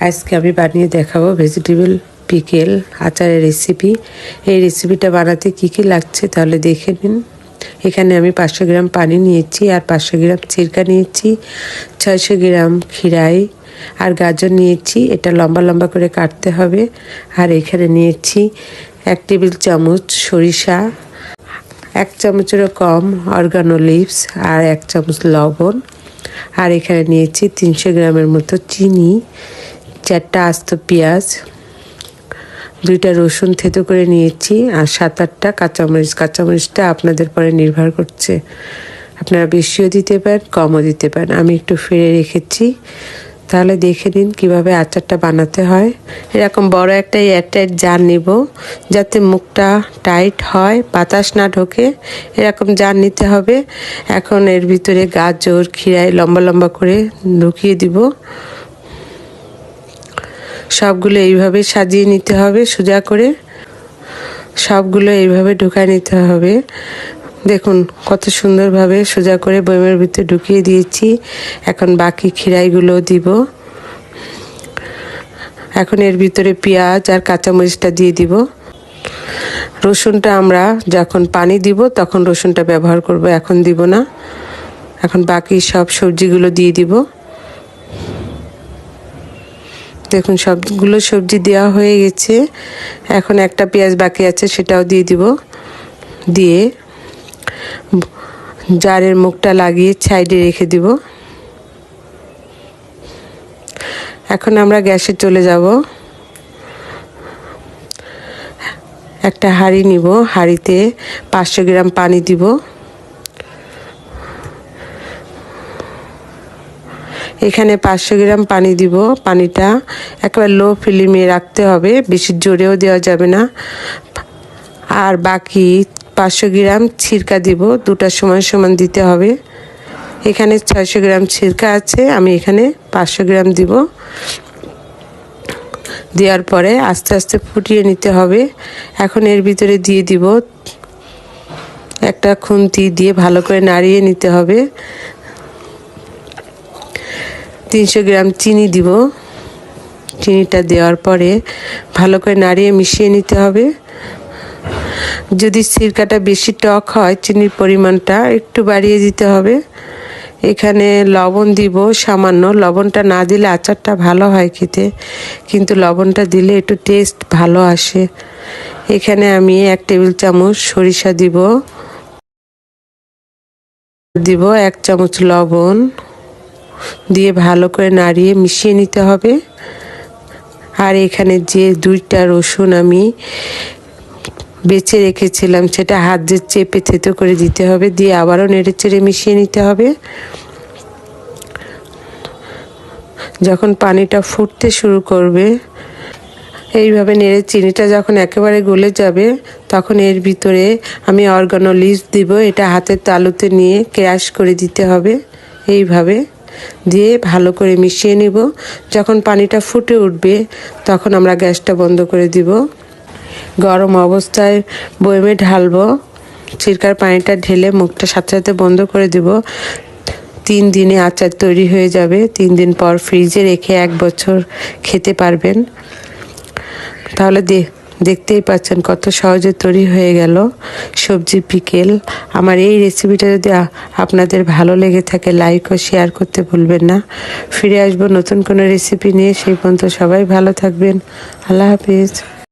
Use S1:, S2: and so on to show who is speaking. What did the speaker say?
S1: আজকে আমি বানিয়ে দেখাবো ভেজিটেবল পিকেল আচারের রেসিপি। এই রেসিপিটা বানাতে কি কি লাগছে তাহলে দেখে নিন। এখানে আমি 500 গ্রাম পানি নিয়েছি আর 500 গ্রাম সিরকা নিয়েছি, 600 গ্রাম খিরাই আর গাজর নিয়েছি। এটা লম্বা লম্বা করে কাটতে হবে। আর এখানে নিয়েছি 1 টেবিল চামচ সরিষা, 1 চামচেরও কম অরগানো লিভস আর 1 চামচ লবণ। আর এখানে নিয়েছি 300 গ্রামের মতো চিনি, 4টা আস্ত পেঁয়াজ, 2টা রসুন থেতো করে নিয়েছি আর 7-8টা কাঁচামরিচ। কাঁচামরিচটা আপনাদের পরে নির্ভর করছে, আপনারা বেশিও দিতে পারেন কমও দিতে পারেন। আমি একটু ফেলে রেখেছি। তাহলে দেখে নিন কিভাবে আচারটা বানাতে হয়। এরকম বড় একটা এয়ারটাইট জার নিব, যাতে মুখটা টাইট হয়, বাতাস না ঢোকে, এরকম জার নিতে হবে। এখন এর ভিতরে গাজর খিরাই লম্বা লম্বা করে ঢুকিয়ে দিব। সবগুলো এইভাবে সাজিয়ে নিতে হবে, সোজা করে সবগুলো এইভাবে ঢুকায় নিতে হবে। দেখুন কত সুন্দরভাবে সোজা করে বয়মের ভিতরে ঢুকিয়ে দিয়েছি। এখন বাকি খিরাইগুলো দিব। এখন এর ভিতরে পেঁয়াজ আর কাঁচামরিচটা দিয়ে দিব। রসুনটা আমরা যখন পানি দিব তখন রসুনটা ব্যবহার করব, এখন দিব না। এখন বাকি সব সবজিগুলো দিয়ে দিব। দেখুন সবগুলো সবজি দেওয়া হয়ে গেছে। এখন একটা পেঁয়াজ বাকি আছে, সেটাও দিয়ে দিব। দিয়ে জারের মুখটা লাগিয়ে সাইডে রেখে দিব। এখন আমরা গ্যাসে চলে যাব। একটা হাঁড়ি নিব, হাঁড়িতে 500 গ্রাম পানি দিব। এখানে 500 গ্রাম পানি দিব। পানিটা একেবারে লো ফ্লেমে রাখতে হবে, বেশি জোরেও দেওয়া যাবে না। আর বাকি 500 গ্রাম সিরকা দিব, দুটা সমান সমান দিতে হবে। এখানে 600 গ্রাম সিরকা আছে, আমি এখানে 500 গ্রাম দিব। দেওয়ার পরে আস্তে আস্তে ফুটিয়ে নিতে হবে। এখন এর ভিতরে দিয়ে দিব একটা খুন্তি দিয়ে ভালো করে নাড়িয়ে নিতে হবে। 300 গ্রাম চিনি দিব। চিনিটা দেওয়ার পরে ভালো করে নাড়িয়ে মিশিয়ে নিতে হবে। যদি সিরকাটা বেশি টক হয় চিনির পরিমাণটা একটু বাড়িয়ে দিতে হবে। এখানে লবণ দিব সামান্য। লবণটা না দিলে আচারটা ভালো হয় খেতে, কিন্তু লবণটা দিলে একটু টেস্ট ভালো আসে। এখানে আমি 1 টেবিল চামচ সরিষা দিব। 1 চামচ লবণ দিয়ে ভালো করে নাড়িয়ে মিশিয়ে নিতে হবে। আর এখানে যে 2টা রসুন আমি বেছে রেখেছিলাম, সেটা হাত দিয়ে চেপে থেতো করে দিতে হবে। দিয়ে আবারও নেড়ে চেড়ে মিশিয়ে নিতে হবে। যখন পানিটা ফুটতে শুরু করবে, এইভাবে নেড়ে চিনিটা যখন একেবারে গলে যাবে, তখন এর ভিতরে আমি অরগানো লিভস দিব। এটা হাতের তালুতে নিয়ে ক্রাশ করে দিতে হবে। এইভাবে দিয়ে ভালো করে মিশিয়ে নিব। যখন পানিটা ফুটে উঠবে তখন আমরা গ্যাসটা বন্ধ করে দিব। গরম অবস্থায় বয়মে ঢালবো। সিরকার পানিটা ঢেলে মুখটা সাথে সাথে বন্ধ করে দিব। 3 দিনে আচার তৈরি হয়ে যাবে। 3 দিন পর ফ্রিজে রেখে 1 বছর খেতে পারবেন। তাহলে দেখতেই পাচ্ছেন কত সহজে তৈরি হয়ে গেল সবজি পিকেল। আমার এই রেসিপিটা যদি আপনাদের ভালো লেগে থাকে, লাইক ও শেয়ার করতে ভুলবেন না। ফিরে আসবো নতুন কোনো রেসিপি নিয়ে। সেই পর্যন্ত সবাই ভালো থাকবেন। আল্লাহ হাফিজ।